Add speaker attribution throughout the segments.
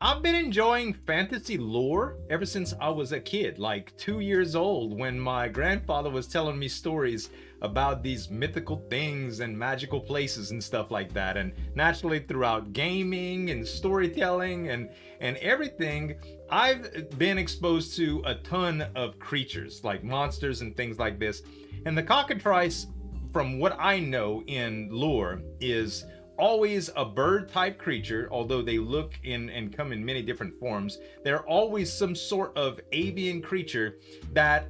Speaker 1: I've been enjoying fantasy lore ever since I was a kid, like 2 years old, when my grandfather was telling me stories about these mythical things and magical places and stuff like that. And naturally, throughout gaming and storytelling and everything, I've been exposed to a ton of creatures, like monsters and things like this. And the cockatrice, from what I know in lore, is always a bird type creature, although they look in and come in many different forms. They're always some sort of avian creature that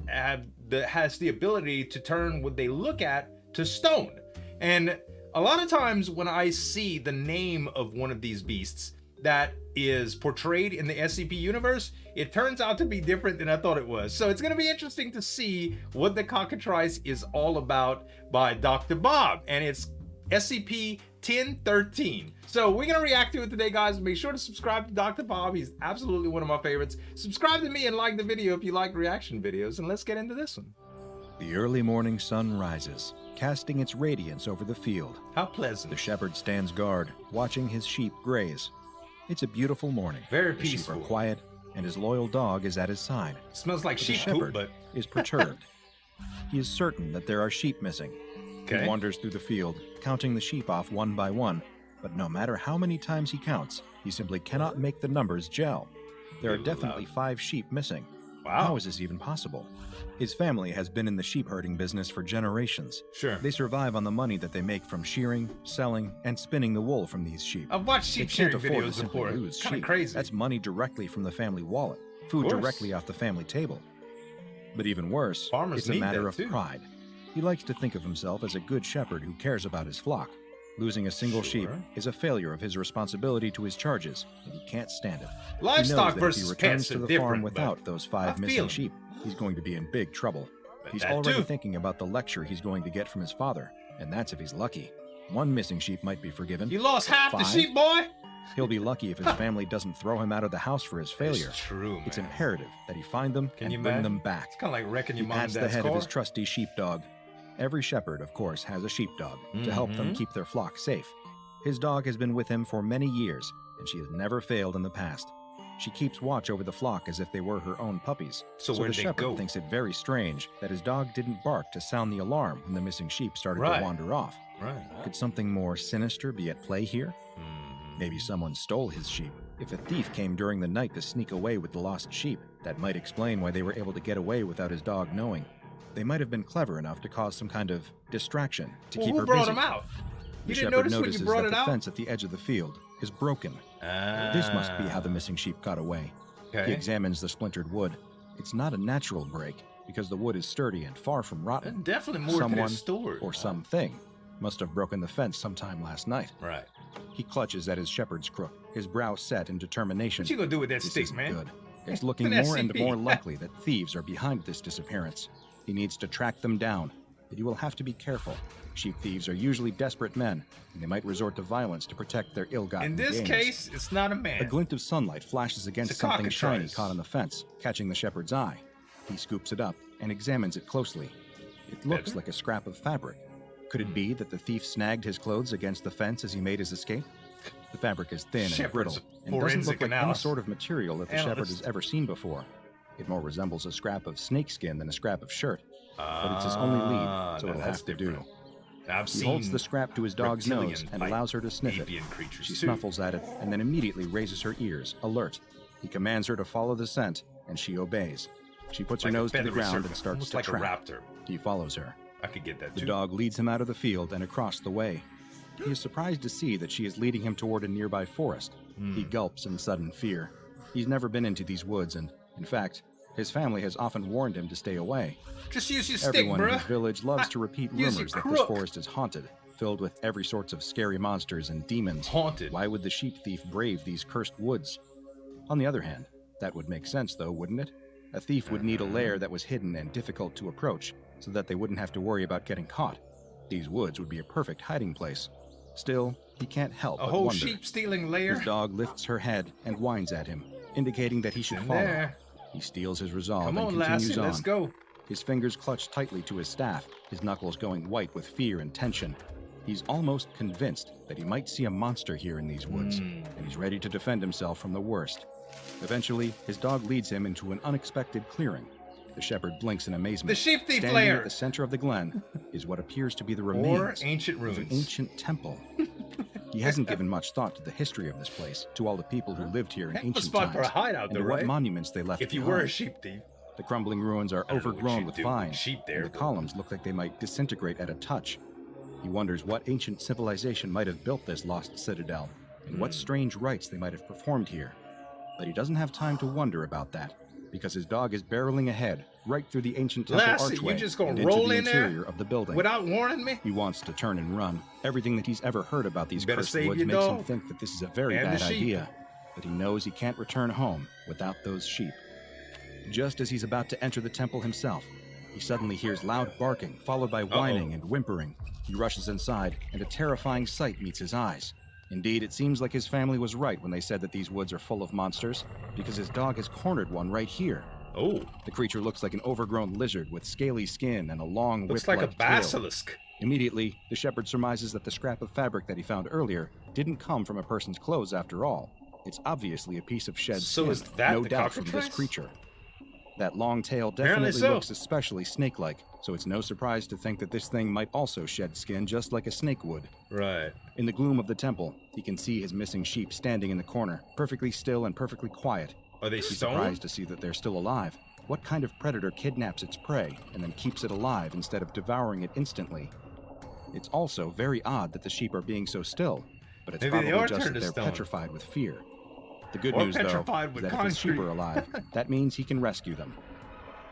Speaker 1: has the ability to turn what they look at to stone. And a lot of times when I see the name of one of these beasts that is portrayed in the SCP universe, it turns out to be different than I thought it was. So it's going to be interesting to see what the cockatrice is all about by Dr. Bob, and it's SCP-1013. So we're gonna react to it today, guys. Make sure to subscribe to Dr. Bob. He's absolutely one of my favorites. Subscribe to me and like the video if you like reaction videos, and let's get into this one.
Speaker 2: The early morning sun rises, casting its radiance over the field.
Speaker 1: How pleasant.
Speaker 2: The shepherd stands guard, watching his sheep graze. It's a beautiful morning.
Speaker 1: Very
Speaker 2: the
Speaker 1: peaceful.
Speaker 2: sheep are quiet, and his loyal dog is at his side.
Speaker 1: Smells like
Speaker 2: But
Speaker 1: sheep
Speaker 2: the shepherd
Speaker 1: poop, but
Speaker 2: is perturbed. He is certain that there are sheep missing.
Speaker 1: okay.
Speaker 2: He wanders through the field, counting the sheep off one by one, but no matter how many times he counts, he simply cannot make the numbers gel. There are definitely 5 sheep missing.
Speaker 1: Wow.
Speaker 2: How is this even possible? His family has been in the sheep herding business for generations.
Speaker 1: Sure.
Speaker 2: They survive on the money that they make from shearing, selling, and spinning the wool from these sheep.
Speaker 1: I've watched
Speaker 2: They
Speaker 1: sheep
Speaker 2: can't
Speaker 1: shearing
Speaker 2: afford to
Speaker 1: videos
Speaker 2: simply
Speaker 1: before.
Speaker 2: lose
Speaker 1: Kind of
Speaker 2: sheep.
Speaker 1: crazy.
Speaker 2: That's money directly from the family wallet, food
Speaker 1: course.
Speaker 2: directly off the family table. But even worse,
Speaker 1: Farmers
Speaker 2: it's a
Speaker 1: need
Speaker 2: matter
Speaker 1: that
Speaker 2: of
Speaker 1: too.
Speaker 2: pride. He likes to think of himself as a good shepherd who cares about his flock. Losing a single sheep
Speaker 1: Sure.
Speaker 2: is a failure of his responsibility to his charges, and he can't stand it. He
Speaker 1: Livestock
Speaker 2: knows that if he
Speaker 1: versus
Speaker 2: returns
Speaker 1: pets
Speaker 2: to
Speaker 1: are
Speaker 2: the
Speaker 1: different,
Speaker 2: farm
Speaker 1: but
Speaker 2: without those
Speaker 1: I
Speaker 2: 5
Speaker 1: feel
Speaker 2: missing
Speaker 1: him.
Speaker 2: sheep, he's going to be in big trouble. He's
Speaker 1: that
Speaker 2: already
Speaker 1: too.
Speaker 2: thinking about the lecture he's going to get from his father, and that's if he's lucky. 1 missing sheep might be forgiven.
Speaker 1: You lost half the
Speaker 2: 5?
Speaker 1: sheep, boy?
Speaker 2: He'll be lucky if his family doesn't throw him out of the house for his failure.
Speaker 1: It's true, man.
Speaker 2: It's imperative that he find them
Speaker 1: Can
Speaker 2: and
Speaker 1: you
Speaker 2: bring
Speaker 1: imagine?
Speaker 2: them back.
Speaker 1: It's kind of like wrecking
Speaker 2: He
Speaker 1: your mom and
Speaker 2: pats the
Speaker 1: dad's
Speaker 2: head
Speaker 1: car.
Speaker 2: of his trusty sheepdog. Every shepherd, of course, has a sheepdog to help them keep their flock safe. His dog has been with him for many years, and she has never failed in the past. She keeps watch over the flock as if they were her own puppies.
Speaker 1: So
Speaker 2: the
Speaker 1: where'd they
Speaker 2: shepherd
Speaker 1: go?
Speaker 2: thinks it very strange that his dog didn't bark to sound the alarm when the missing sheep started
Speaker 1: Right.
Speaker 2: to wander off.
Speaker 1: Right.
Speaker 2: Could something more sinister be at play here? Maybe someone stole his sheep. If a thief came during the night to sneak away with the lost sheep, that might explain why they were able to get away without his dog knowing. They might have been clever enough to cause some kind of distraction to
Speaker 1: Well,
Speaker 2: keep
Speaker 1: who
Speaker 2: her
Speaker 1: brought
Speaker 2: busy.
Speaker 1: him out?
Speaker 2: The
Speaker 1: You didn't
Speaker 2: shepherd
Speaker 1: notice when
Speaker 2: notices
Speaker 1: you brought
Speaker 2: that
Speaker 1: it
Speaker 2: the
Speaker 1: out?
Speaker 2: fence at the edge of the field is broken. This must be how the missing sheep got away. He
Speaker 1: Okay.
Speaker 2: examines the splintered wood. It's not a natural break, because the wood is sturdy and far from rotten.
Speaker 1: Definitely more to
Speaker 2: Someone
Speaker 1: this story.
Speaker 2: or something must have broken the fence sometime last night.
Speaker 1: Right.
Speaker 2: He clutches at his shepherd's crook, his brow set in determination.
Speaker 1: What you gonna do with that
Speaker 2: This
Speaker 1: stick,
Speaker 2: isn't
Speaker 1: man?
Speaker 2: good. It's looking
Speaker 1: An
Speaker 2: more and
Speaker 1: SCP.
Speaker 2: more likely that thieves are behind this disappearance. He needs to track them down, but he will have to be careful. Sheep thieves are usually desperate men, and they might resort to violence to protect their ill-gotten
Speaker 1: In this
Speaker 2: gains.
Speaker 1: case, it's not a
Speaker 2: A
Speaker 1: man.
Speaker 2: glint of sunlight flashes against
Speaker 1: It's a
Speaker 2: something shiny
Speaker 1: cockatrice.
Speaker 2: caught on the fence, catching the shepherd's eye. He scoops it up and examines it closely. It looks
Speaker 1: Better?
Speaker 2: like a scrap of fabric. Could it be that the thief snagged his clothes against the fence as he made his escape? The fabric is thin and
Speaker 1: Shepherd's
Speaker 2: brittle, and doesn't
Speaker 1: forensic
Speaker 2: look like any
Speaker 1: analysis.
Speaker 2: sort of material that the shepherd
Speaker 1: Analyst.
Speaker 2: has ever seen before. It more resembles a scrap of snakeskin than a scrap of shirt, but it's his only lead, so
Speaker 1: now
Speaker 2: it'll
Speaker 1: that's
Speaker 2: have to
Speaker 1: different.
Speaker 2: do.
Speaker 1: I've
Speaker 2: He
Speaker 1: seen
Speaker 2: holds the scrap to his dog's nose
Speaker 1: reptilian
Speaker 2: and
Speaker 1: type
Speaker 2: allows her to sniff it.
Speaker 1: avian creatures
Speaker 2: She
Speaker 1: too.
Speaker 2: snuffles at it and then immediately raises her ears, alert. He commands her to follow the scent, and she obeys. She puts her
Speaker 1: Like a
Speaker 2: nose to the
Speaker 1: feathery
Speaker 2: ground
Speaker 1: serpent,
Speaker 2: and starts
Speaker 1: almost
Speaker 2: to
Speaker 1: like
Speaker 2: track.
Speaker 1: a raptor.
Speaker 2: He follows her.
Speaker 1: I could get that
Speaker 2: The
Speaker 1: too.
Speaker 2: dog leads him out of the field and across the way. He is surprised to see that she is leading him toward a nearby forest. He gulps in sudden fear. He's never been into these woods, and, in fact, his family has often warned him to stay away.
Speaker 1: Just use your stick,
Speaker 2: Everyone in
Speaker 1: bruh.
Speaker 2: his village loves to repeat
Speaker 1: Use your
Speaker 2: rumors that this
Speaker 1: crook.
Speaker 2: forest is haunted, filled with every sorts of scary monsters and demons.
Speaker 1: Haunted.
Speaker 2: Why would the sheep thief brave these cursed woods? On the other hand, that would make sense though, wouldn't it? A thief would need a lair that was hidden and difficult to approach, so that they wouldn't have to worry about getting caught. These woods would be a perfect hiding place. Still, he can't help
Speaker 1: A
Speaker 2: but
Speaker 1: whole
Speaker 2: wonder.
Speaker 1: sheep stealing lair.
Speaker 2: His dog lifts her head and whines at him, indicating that he should
Speaker 1: In
Speaker 2: follow.
Speaker 1: there.
Speaker 2: He steals his resolve
Speaker 1: Come
Speaker 2: and
Speaker 1: on,
Speaker 2: continues
Speaker 1: Lassie,
Speaker 2: on.
Speaker 1: let's go.
Speaker 2: His fingers clutch tightly to his staff, his knuckles going white with fear and tension. He's almost convinced that he might see a monster here in these woods, and he's ready to defend himself from the worst. Eventually, his dog leads him into an unexpected clearing. The shepherd blinks in amazement.
Speaker 1: The sheep thief
Speaker 2: Standing
Speaker 1: lair!
Speaker 2: at the center of the glen is what appears to be the remains
Speaker 1: ancient
Speaker 2: of
Speaker 1: ruins.
Speaker 2: an ancient temple. He hasn't given much thought to the history of this place, to all the people who lived here in
Speaker 1: Heck of a
Speaker 2: ancient
Speaker 1: spot
Speaker 2: times,
Speaker 1: for a hideout,
Speaker 2: and
Speaker 1: though,
Speaker 2: to what
Speaker 1: right?
Speaker 2: monuments they left
Speaker 1: If you
Speaker 2: behind.
Speaker 1: were a sheep thief.
Speaker 2: The crumbling ruins are
Speaker 1: I don't know what
Speaker 2: overgrown
Speaker 1: you'd
Speaker 2: with
Speaker 1: do
Speaker 2: vines,
Speaker 1: sheep there,
Speaker 2: and the
Speaker 1: but-
Speaker 2: columns look like they might disintegrate at a touch. He wonders what ancient civilization might have built this lost citadel, and what strange rites they might have performed here. But he doesn't have time to wonder about that, because his dog is barreling ahead, right through the ancient temple
Speaker 1: Lassie,
Speaker 2: archway
Speaker 1: you just gonna
Speaker 2: and into
Speaker 1: roll
Speaker 2: the
Speaker 1: in there
Speaker 2: interior of the building.
Speaker 1: Without warning me?
Speaker 2: He wants to turn and run. Everything that he's ever heard about these
Speaker 1: Better
Speaker 2: cursed
Speaker 1: save
Speaker 2: woods
Speaker 1: your
Speaker 2: makes him
Speaker 1: dog.
Speaker 2: think that this is a very
Speaker 1: And the
Speaker 2: bad
Speaker 1: sheep.
Speaker 2: idea. But he knows he can't return home without those sheep. Just as he's about to enter the temple himself, he suddenly hears loud barking, followed by whining and whimpering. He rushes inside, and a terrifying sight meets his eyes. Indeed, it seems like his family was right when they said that these woods are full of monsters, because his dog has cornered one right here.
Speaker 1: Oh,
Speaker 2: The creature looks like an overgrown lizard with scaly skin and a long
Speaker 1: looks
Speaker 2: whip-like
Speaker 1: like a
Speaker 2: tail.
Speaker 1: basilisk.
Speaker 2: Immediately, the shepherd surmises that the scrap of fabric that he found earlier didn't come from a person's clothes after all. It's obviously a piece of shed
Speaker 1: So
Speaker 2: skin,
Speaker 1: is that
Speaker 2: no
Speaker 1: the
Speaker 2: doubt from this
Speaker 1: cockatrice?
Speaker 2: creature. That long tail
Speaker 1: Apparently
Speaker 2: definitely
Speaker 1: so.
Speaker 2: looks especially snake-like, so it's no surprise to think that this thing might also shed skin just like a snake would.
Speaker 1: Right.
Speaker 2: In the gloom of the temple, he can see his missing sheep standing in the corner, perfectly still and perfectly quiet.
Speaker 1: Are they
Speaker 2: He's
Speaker 1: stoned?
Speaker 2: surprised to see that they're still alive. What kind of predator kidnaps its prey and then keeps it alive instead of devouring it instantly? It's also very odd that the sheep are being so still, but it's
Speaker 1: Maybe they
Speaker 2: probably
Speaker 1: are
Speaker 2: just
Speaker 1: turned
Speaker 2: that
Speaker 1: to
Speaker 2: they're
Speaker 1: stone.
Speaker 2: petrified with fear. The good
Speaker 1: Or
Speaker 2: news, though,
Speaker 1: petrified
Speaker 2: is
Speaker 1: with
Speaker 2: that if his sheep
Speaker 1: concrete.
Speaker 2: are alive, that means he can rescue them.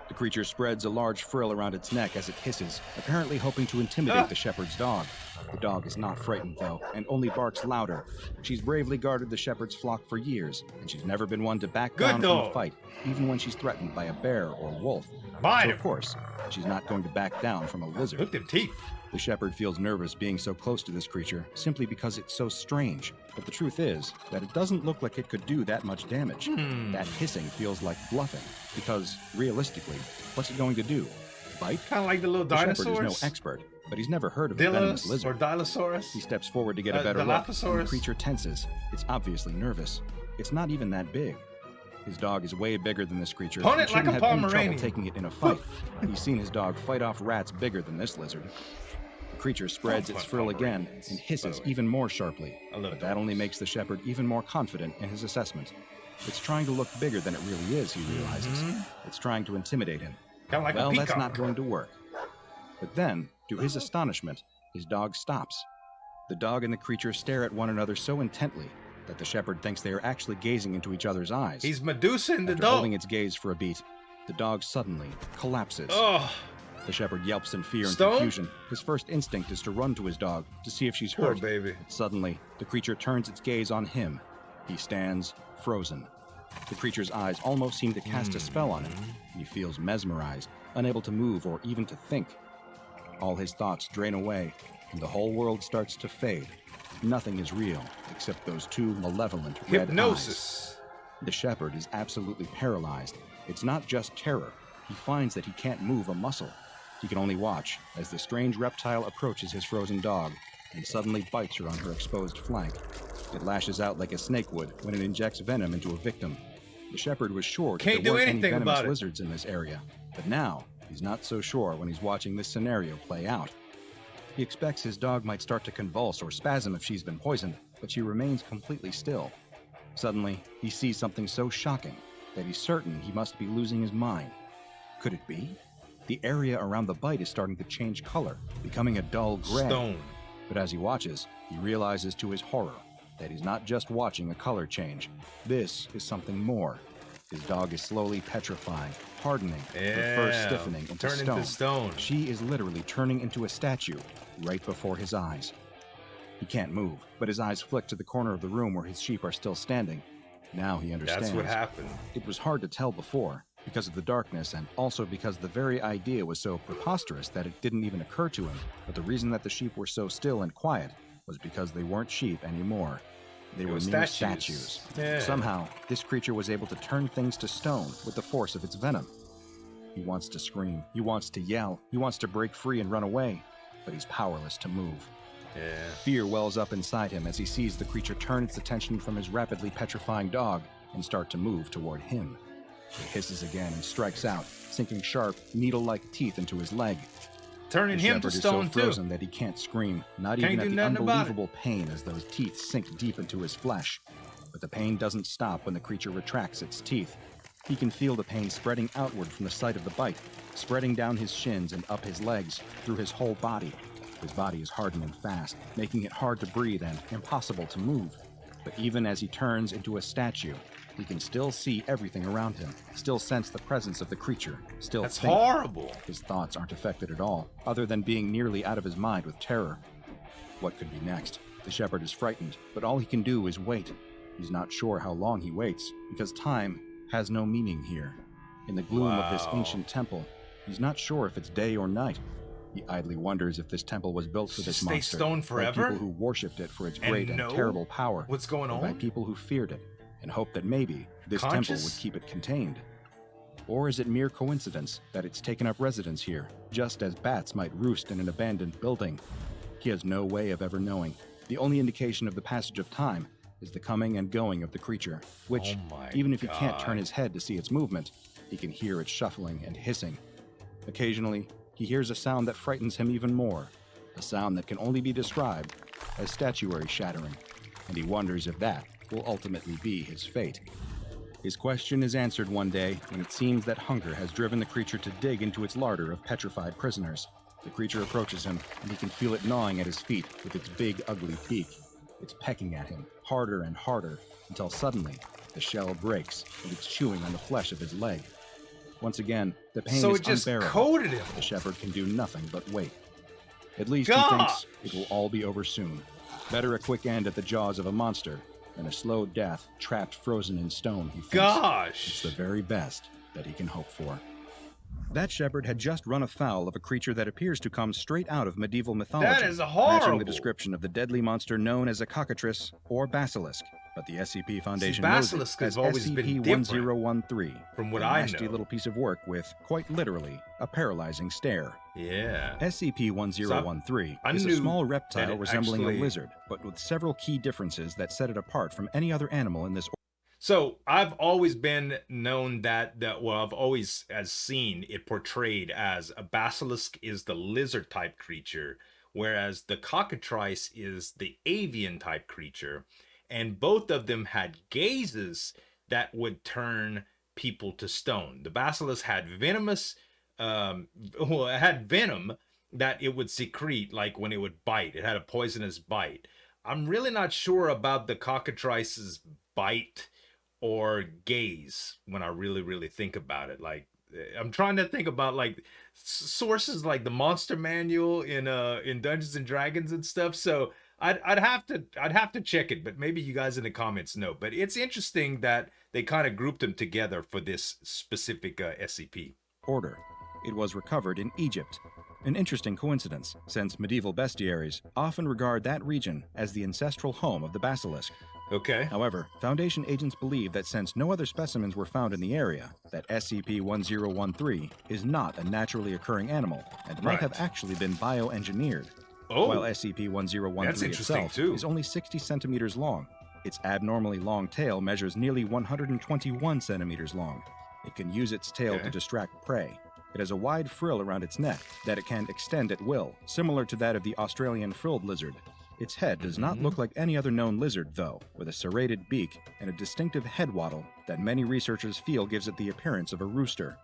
Speaker 2: The creature spreads a large frill around its neck as it hisses, apparently hoping to intimidate the shepherd's dog. The dog is not frightened, though, and only barks louder. She's bravely guarded the shepherd's flock for years, and she's never been one to back
Speaker 1: Good
Speaker 2: down from a
Speaker 1: dog.
Speaker 2: fight, even when she's threatened by a bear or wolf.
Speaker 1: Bite
Speaker 2: So,
Speaker 1: him.
Speaker 2: of course, she's not going to back down from a lizard.
Speaker 1: Look at them teeth.
Speaker 2: The shepherd feels nervous being so close to this creature simply because it's so strange. But the truth is that it doesn't look like it could do that much damage. That hissing feels like bluffing, because realistically, what's it going to do? Bite?
Speaker 1: Kind of like the little
Speaker 2: The shepherd
Speaker 1: dinosaurs.
Speaker 2: is no expert, but he's never heard of a venomous
Speaker 1: Dillos or
Speaker 2: lizard.
Speaker 1: Dilosaurus.
Speaker 2: He steps forward to get a better look, and the
Speaker 1: Dilophosaurus.
Speaker 2: creature tenses. It's obviously nervous. It's not even that big. His dog is way bigger than this creature.
Speaker 1: Punt
Speaker 2: and
Speaker 1: it like
Speaker 2: shouldn't
Speaker 1: a
Speaker 2: have any trouble
Speaker 1: Pomeranian.
Speaker 2: taking it in a fight. He's seen his dog fight off rats bigger than this lizard. The creature spreads its
Speaker 1: punt
Speaker 2: frill again
Speaker 1: Pomeranians,
Speaker 2: and
Speaker 1: by
Speaker 2: hisses
Speaker 1: the way.
Speaker 2: even more sharply.
Speaker 1: I love
Speaker 2: But that only makes the shepherd even more confident in his assessment. It's trying to look bigger than it really is, he realizes. It's trying to intimidate him.
Speaker 1: Kind of like
Speaker 2: Well,
Speaker 1: a peacock.
Speaker 2: that's not going to work. But then, to his astonishment, his dog stops. The dog and the creature stare at one another so intently that the shepherd thinks they are actually gazing into each other's eyes.
Speaker 1: He's Medusa in the
Speaker 2: After
Speaker 1: dog.
Speaker 2: holding its gaze for a beat, the dog suddenly collapses.
Speaker 1: Oh,
Speaker 2: The shepherd yelps in fear and
Speaker 1: Stone?
Speaker 2: confusion. His first instinct is to run to his dog to see if she's
Speaker 1: poor
Speaker 2: hurt.
Speaker 1: baby.
Speaker 2: Suddenly, the creature turns its gaze on him. He stands frozen. The creature's eyes almost seem to cast a spell on him. He feels mesmerized, unable to move or even to think. All his thoughts drain away, and the whole world starts to fade. Nothing is real except those two malevolent red eyes.
Speaker 1: Hypnosis.
Speaker 2: The shepherd is absolutely paralyzed. It's not just terror. He finds that he can't move a muscle. He can only watch as the strange reptile approaches his frozen dog and suddenly bites her on her exposed flank. It lashes out like a snake would when it injects venom into a victim. The shepherd was sure that
Speaker 1: Can't
Speaker 2: there
Speaker 1: do
Speaker 2: weren't any
Speaker 1: anything
Speaker 2: venomous
Speaker 1: about it.
Speaker 2: lizards in this area, but now he's not so sure when he's watching this scenario play out. He expects his dog might start to convulse or spasm if she's been poisoned, but she remains completely still. Suddenly, he sees something so shocking that he's certain he must be losing his mind. Could it be? The area around the bite is starting to change color, becoming a dull gray.
Speaker 1: Stone.
Speaker 2: But as he watches, he realizes to his horror that he's not just watching a color change. This is something more. His dog is slowly petrifying, hardening, her fur
Speaker 1: Yeah,
Speaker 2: stiffening into
Speaker 1: turn
Speaker 2: stone.
Speaker 1: into stone.
Speaker 2: She is literally turning into a statue right before his eyes. He can't move, but his eyes flick to the corner of the room where his sheep are still standing. Now he understands.
Speaker 1: That's what happened.
Speaker 2: It was hard to tell before, because of the darkness and also because the very idea was so preposterous that it didn't even occur to him. But the reason that the sheep were so still and quiet was because they weren't sheep anymore. They were mere statues.
Speaker 1: Yeah.
Speaker 2: Somehow, this creature was able to turn things to stone with the force of its venom. He wants to scream, he wants to yell, he wants to break free and run away, but he's powerless to move.
Speaker 1: Yeah.
Speaker 2: Fear wells up inside him as he sees the creature turn its attention from his rapidly petrifying dog and start to move toward him. It hisses again and strikes out, sinking sharp, needle-like teeth into his leg.
Speaker 1: Turning him to stone,
Speaker 2: is so frozen that he can't scream, not even at the unbelievable pain as those teeth sink deep into his flesh. But the pain doesn't stop when the creature retracts its teeth. He can feel the pain spreading outward from the site of the bite, spreading down his shins and up his legs, through his whole body. His body is hardening fast, making it hard to breathe and impossible to move. But even as he turns into a statue, he can still see everything around him, still sense the presence of the creature, still
Speaker 1: That's
Speaker 2: think.
Speaker 1: horrible.
Speaker 2: His thoughts aren't affected at all, other than being nearly out of his mind with terror. What could be next? The shepherd is frightened, but all he can do is wait. He's not sure how long he waits, because time has no meaning here. In the gloom of this ancient temple, he's not sure if it's day or night. He idly wonders if this temple was built for this monster,
Speaker 1: stone forever?
Speaker 2: by people who worshipped it for its great and terrible power,
Speaker 1: what's going on?
Speaker 2: by people who feared it and hoped that maybe this temple would keep it contained. Or is it mere coincidence that it's taken up residence here, just as bats might roost in an abandoned building? He has no way of ever knowing. The only indication of the passage of time is the coming and going of the creature, which, even if he can't turn his head to see its movement, he can hear its shuffling and hissing. Occasionally, he hears a sound that frightens him even more, a sound that can only be described as statuary shattering, and he wonders if that will ultimately be his fate. His question is answered one day when it seems that hunger has driven the creature to dig into its larder of petrified prisoners. The creature approaches him, and he can feel it gnawing at his feet with its big, ugly beak. It's pecking at him, harder and harder, until suddenly the shell breaks and it's chewing on the flesh of his leg. Once again, the pain is unbearable.
Speaker 1: Coated him.
Speaker 2: The shepherd can do nothing but wait. At least he thinks it will all be over soon. Better a quick end at the jaws of a monster than a slow death trapped frozen in stone, he thinks. It's the very best that he can hope for. That shepherd had just run afoul of a creature that appears to come straight out of medieval mythology,
Speaker 1: That is horrible.
Speaker 2: matching the description of the deadly monster known as a cockatrice or basilisk. But the SCP Foundation knows it as SCP-1013,
Speaker 1: from what
Speaker 2: a
Speaker 1: I
Speaker 2: nasty
Speaker 1: know.
Speaker 2: little piece of work with, quite literally, a paralyzing stare.
Speaker 1: Yeah.
Speaker 2: SCP-1013 is a small reptile resembling a lizard, but with several key differences that set it apart from any other animal in this.
Speaker 1: So I've always been known I've always seen it portrayed as a basilisk is the lizard type creature, whereas the cockatrice is the avian type creature. And both of them had gazes that would turn people to stone. The basilisk had it had venom that it would secrete, like when it would bite. It had a poisonous bite. I'm really not sure about the cockatrice's bite or gaze when I really think about it. Like, I'm trying to think about like sources like the Monster Manual in Dungeons and Dragons and stuff. So I'd have to check it, but maybe you guys in the comments know. But it's interesting that they kind of grouped them together for this specific SCP.
Speaker 2: Order. It was recovered in Egypt. An interesting coincidence, since medieval bestiaries often regard that region as the ancestral home of the basilisk.
Speaker 1: Okay.
Speaker 2: However, Foundation agents believe that since no other specimens were found in the area, that SCP-1013 is not a naturally occurring animal and might have actually been bioengineered. While SCP-1013 itself is only 60 centimeters long, its abnormally long tail measures nearly 121 centimeters long. It can use its tail to distract prey. It has a wide frill around its neck that it can extend at will, similar to that of the Australian frilled lizard. Its head does not look like any other known lizard, though, with a serrated beak and a distinctive head wattle that many researchers feel gives it the appearance of a rooster.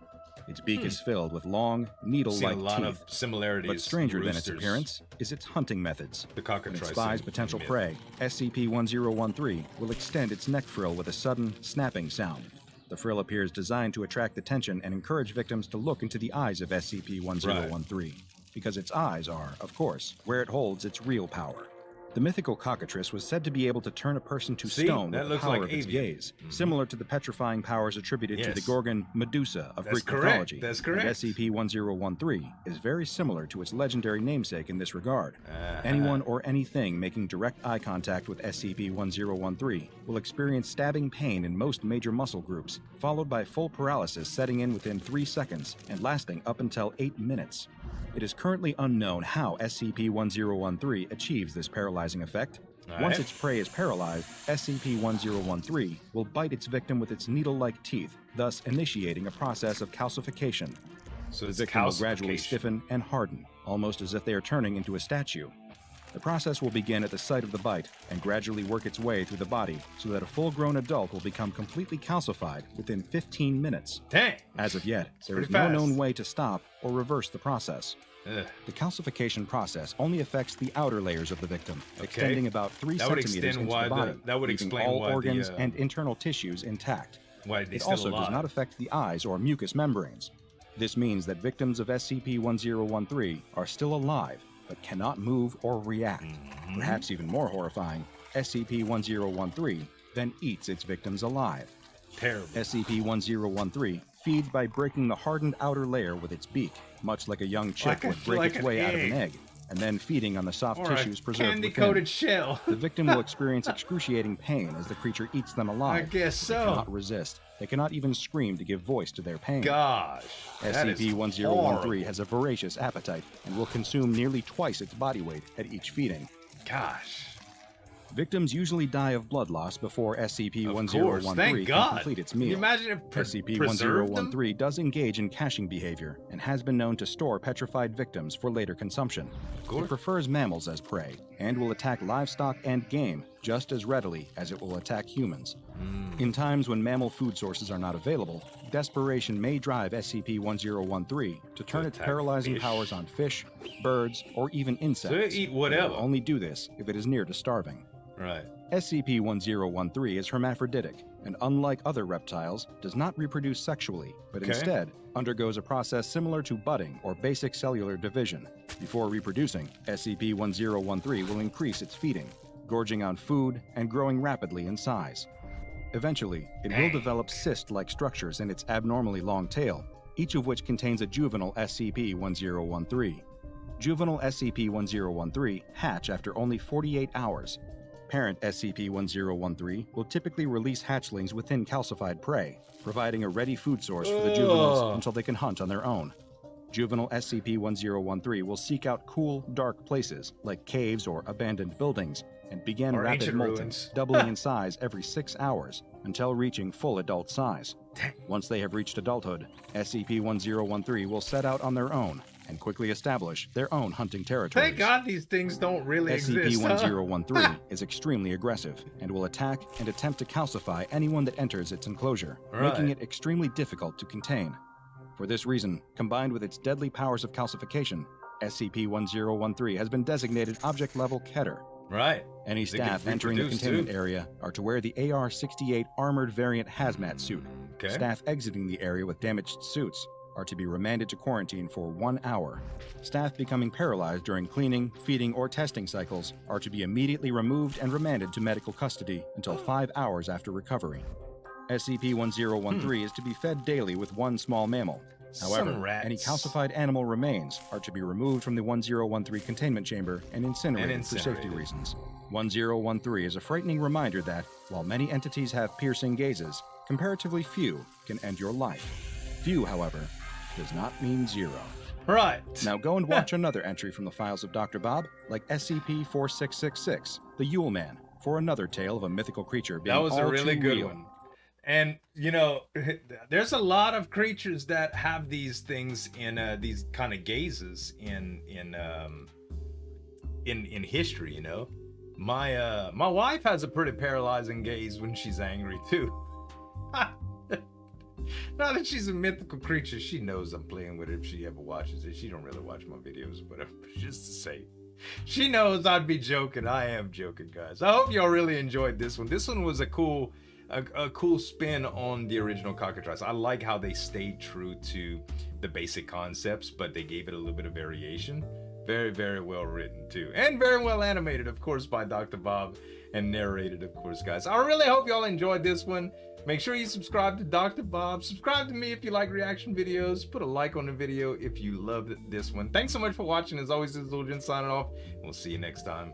Speaker 2: Its beak is filled with long, needle-like teeth.
Speaker 1: Of similarities.
Speaker 2: But stranger than its appearance is its hunting methods.
Speaker 1: The cockatrice.
Speaker 2: When it spies potential prey, SCP-1013 will extend its neck frill with a sudden, snapping sound. The frill appears designed to attract attention and encourage victims to look into the eyes of SCP-1013, because its eyes are, of course, where it holds its real power. The mythical cockatrice was said to be able to turn a person to stone with the power of its gaze, similar to the petrifying powers attributed to the Gorgon Medusa of Greek mythology.
Speaker 1: That's correct.
Speaker 2: And SCP-1013 is very similar to its legendary namesake in this regard. Anyone or anything making direct eye contact with SCP-1013 will experience stabbing pain in most major muscle groups, followed by full paralysis setting in within 3 seconds and lasting up until 8 minutes. It is currently unknown how SCP-1013 achieves this paralyzing effect. Once its prey is paralyzed, SCP-1013 will bite its victim with its needle-like teeth, thus initiating a process of calcification.
Speaker 1: So
Speaker 2: The victim will gradually stiffen and harden, almost as if they are turning into a statue. The process will begin at the site of the bite and gradually work its way through the body so that a full-grown adult will become completely calcified within 15 minutes.
Speaker 1: Dang!
Speaker 2: As of yet, there is
Speaker 1: pretty
Speaker 2: no
Speaker 1: fast.
Speaker 2: known way to stop or reverse the process.
Speaker 1: Ugh.
Speaker 2: The calcification process only affects the outer layers of the victim, extending about 3
Speaker 1: That would
Speaker 2: centimeters
Speaker 1: extend
Speaker 2: into
Speaker 1: why
Speaker 2: the body,
Speaker 1: that would
Speaker 2: leaving
Speaker 1: explain
Speaker 2: all
Speaker 1: why
Speaker 2: organs
Speaker 1: the,
Speaker 2: and internal tissues intact.
Speaker 1: why they
Speaker 2: It
Speaker 1: still
Speaker 2: also
Speaker 1: alive.
Speaker 2: does not affect the eyes or mucous membranes. This means that victims of SCP-1013 are still alive, but cannot move or react. Perhaps even more horrifying, SCP-1013 then eats its victims alive.
Speaker 1: Terrible.
Speaker 2: SCP-1013 feeds by breaking the hardened outer layer with its beak, much like a young chick would break its way out of an egg, and then feeding on the soft
Speaker 1: Or
Speaker 2: tissues
Speaker 1: a
Speaker 2: preserved
Speaker 1: candy-coated
Speaker 2: within.
Speaker 1: shell.
Speaker 2: The victim will experience excruciating pain as the creature eats them alive.
Speaker 1: I guess
Speaker 2: They
Speaker 1: so.
Speaker 2: cannot resist. They cannot even scream to give voice to their pain.
Speaker 1: Gosh. that is
Speaker 2: SCP-1013
Speaker 1: horrible.
Speaker 2: has a voracious appetite and will consume nearly twice its body weight at each feeding.
Speaker 1: Gosh.
Speaker 2: Victims usually die of blood loss before
Speaker 1: Of course.
Speaker 2: SCP-1013
Speaker 1: Thank
Speaker 2: can
Speaker 1: God.
Speaker 2: complete its
Speaker 1: Can you
Speaker 2: meal.
Speaker 1: imagine if preserved them?
Speaker 2: SCP-1013 does engage in caching behavior and has been known to store petrified victims for later consumption.
Speaker 1: course.
Speaker 2: It prefers mammals as prey and will attack livestock and game just as readily as it will attack humans. In times when mammal food sources are not available, desperation may drive SCP-1013 to turn its
Speaker 1: attack
Speaker 2: paralyzing
Speaker 1: fish.
Speaker 2: powers on fish, birds, or even insects.
Speaker 1: So they eat
Speaker 2: It
Speaker 1: whatever.
Speaker 2: will only do this if it is near to starving.
Speaker 1: Right.
Speaker 2: SCP-1013 is hermaphroditic and, unlike other reptiles, does not reproduce sexually, but
Speaker 1: Okay.
Speaker 2: instead undergoes a process similar to budding or basic cellular division. Before reproducing, SCP-1013 will increase its feeding, gorging on food and growing rapidly in size. Eventually, it will develop cyst-like structures in its abnormally long tail, each of which contains a juvenile SCP-1013. Juvenile SCP-1013 hatch after only 48 hours. Parent SCP-1013 will typically release hatchlings within calcified prey, providing a ready food source for the juveniles until they can hunt on their own. Juvenile SCP-1013 will seek out cool, dark places like caves or abandoned buildings and begin
Speaker 1: Or
Speaker 2: rapid
Speaker 1: ancient
Speaker 2: molting,
Speaker 1: ruins.
Speaker 2: doubling in size every 6 hours until reaching full adult size.
Speaker 1: Dang.
Speaker 2: Once they have reached adulthood, SCP-1013 will set out on their own and quickly establish their own hunting territories.
Speaker 1: Thank God these things don't really exist. Huh?
Speaker 2: SCP-1013 is extremely aggressive and will attack and attempt to calcify anyone that enters its enclosure, making
Speaker 1: Right.
Speaker 2: it extremely difficult to contain. For this reason, combined with its deadly powers of calcification, SCP-1013 has been designated Object-Level Keter.
Speaker 1: Right.
Speaker 2: Any
Speaker 1: They can
Speaker 2: staff entering the
Speaker 1: reproduce,
Speaker 2: containment
Speaker 1: too.
Speaker 2: area are to wear the AR-68 Armored Variant Hazmat suit.
Speaker 1: Okay.
Speaker 2: Staff exiting the area with damaged suits are to be remanded to quarantine for 1 hour. Staff becoming paralyzed during cleaning, feeding, or testing cycles are to be immediately removed and remanded to medical custody until 5 hours after recovery. SCP-1013 is to be fed daily with one small mammal.
Speaker 1: Some
Speaker 2: However,
Speaker 1: rats.
Speaker 2: any calcified animal remains are to be removed from the 1013 containment chamber and incinerated for safety
Speaker 1: incinerated.
Speaker 2: reasons. 1013 is a frightening reminder that, while many entities have piercing gazes, comparatively few can end your life. Few, however, does not mean zero.
Speaker 1: Right.
Speaker 2: Now go and watch another entry from the files of Dr. Bob, like SCP-4666, the Yule Man, for another tale of a mythical creature being
Speaker 1: That was a
Speaker 2: all
Speaker 1: really
Speaker 2: too
Speaker 1: good
Speaker 2: real.
Speaker 1: one. And you know, there's a lot of creatures that have these things in these kind of gazes in history. You know, my wife has a pretty paralyzing gaze when she's angry too. Now that she's a mythical creature, she knows I'm playing with her if she ever watches it. She don't really watch my videos, but just to say, she knows I'd be joking. I am joking, guys. I hope y'all really enjoyed this one. This one was a cool spin on the original Cockatrice. I like how they stayed true to the basic concepts, but they gave it a little bit of variation. Very, very well written too, and very well animated, of course, by Dr. Bob, and narrated, of course, guys. I really hope y'all enjoyed this one. Make sure you subscribe to Dr. Bob. Subscribe to me if you like reaction videos. Put a like on the video if you loved this one. Thanks so much for watching. As always, this is Zueljin signing off. We'll see you next time.